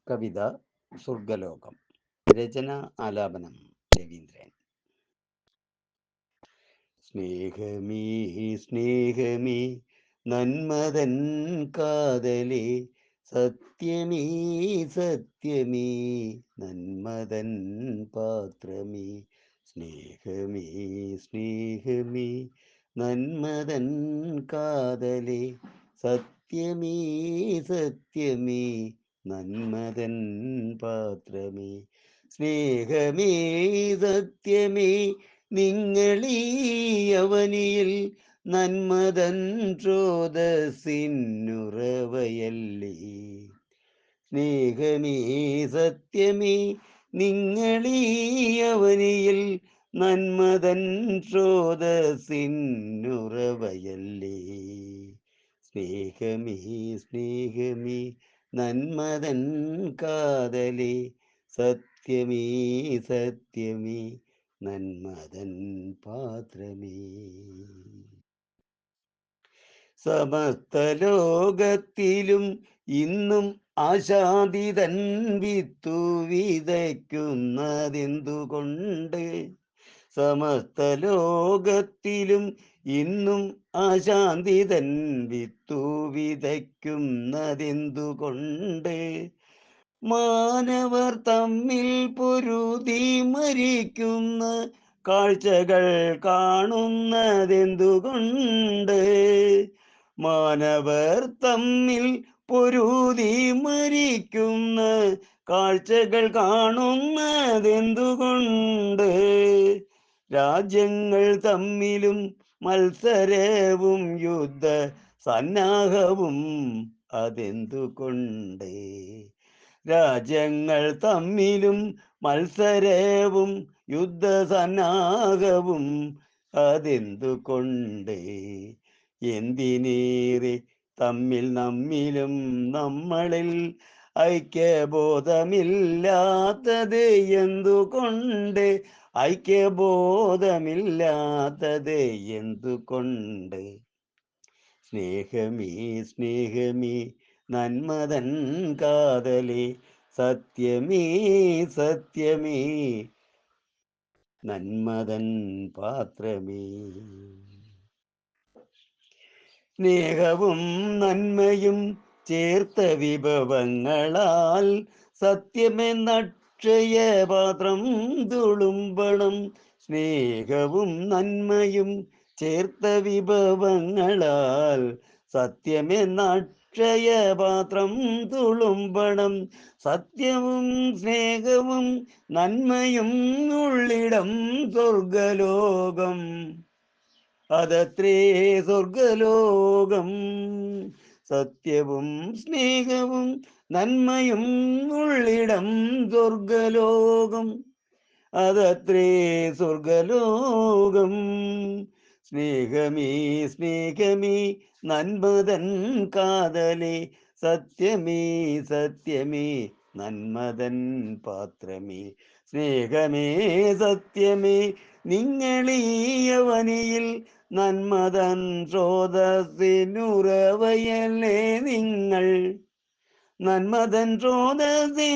കവിത സ്വർഗലോകം. രചന ആലാപനം രവീന്ദ്രൻ. സ്നേഹമേ സ്നേഹമേ നന്മതൻ കാതലേ, സത്യമേ സത്യമേ നന്മതൻ പാത്രമേ. സ്നേഹമേ സ്നേഹമേ നന്മതൻ കാതലേ, സത്യമേ സത്യമേ നന്മതൻ പാത്രമേ. സ്നേഹമേ സത്യമേ നിങ്ങളീ അവനിയിൽ, നന്മതൻ സ്രോതസ്സിന്നുറവയല്ലേ. സ്നേഹമേ സത്യമേ നിങ്ങളീ അവനിയിൽ, നന്മതൻ സ്രോതസ്സിന്നുറവയല്ലേ. സ്നേഹമേ സ്നേഹമേ നന്മതൻ കാതലേ, സത്യമേ സത്യമേ നന്മതൻ പാത്രമേ. സമസ്ത ലോകത്തിലും ഇന്നും ആശാദിതൻ വിത്തു വിതയ്ക്കുന്നതെന്തുകൊണ്ട്? സമസ്ത ലോകത്തിലും ഇന്നും അശാന്തിതൻ വിത്തു വിതയ്ക്കുന്നതെന്തുകൊണ്ട്? മാനവർ തമ്മിൽ പൊരുതി മരിക്കുന്ന കാഴ്ചകൾ കാണുന്നതെന്തുകൊണ്ട്? മാനവർ തമ്മിൽ പൊരുതി മരിക്കുന്ന കാഴ്ചകൾ കാണുന്നതെന്തുകൊണ്ട്? രാജ്യങ്ങൾ തമ്മിലും മത്സരവും യുദ്ധ സന്നാഹവും അതെന്തുകൊണ്ട്? രാജ്യങ്ങൾ തമ്മിലും മത്സരവും യുദ്ധസന്നാഹവും അതെന്തുകൊണ്ട്? എന്തിനേറെ നമ്മിലും നമ്മളിൽ ഐക്യബോധമില്ലാത്തത് എന്തുകൊണ്ട്? ഐക്യബോധമില്ലാത്തത് എന്തുകൊണ്ട്? സ്നേഹമേ സ്നേഹമേ നന്മതൻ കാതലേ, സത്യമേ സത്യമേ നന്മതൻ പാത്രമേ. സ്നേഹവും നന്മയും ചേർത്ത വിഭവങ്ങളാൽ സത്യമെന്നക്ഷയപാത്രം തുളുമ്പണം. സ്നേഹവും നന്മയും ചേർത്ത വിഭവങ്ങളാൽ സത്യമെന്നക്ഷയപാത്രം തുളുമ്പണം. സത്യവും സ്നേഹവും നന്മയും ഉള്ളിടം സ്വർഗലോകം, അതത്രേ സ്വർഗലോകം. സത്യവും സ്നേഹവും നന്മയും ഉള്ളിടം സ്വർഗലോകം, അതത്രേ സ്വർഗലോകം. സ്നേഹമേ സ്നേഹമേ നന്മതൻ കാതലേ, സത്യമേ സത്യമേ നന്മതൻ പാത്രമേ. സ്നേഹമേ സത്യമേ നിങ്ങളീയവനിയിൽ, നന്മതൻ സ്രോതസ്സിനുറവയല്ലേ നിങ്ങൾ. നന്മതൻ സ്രോതസ്സിനുറവയല്ലേ.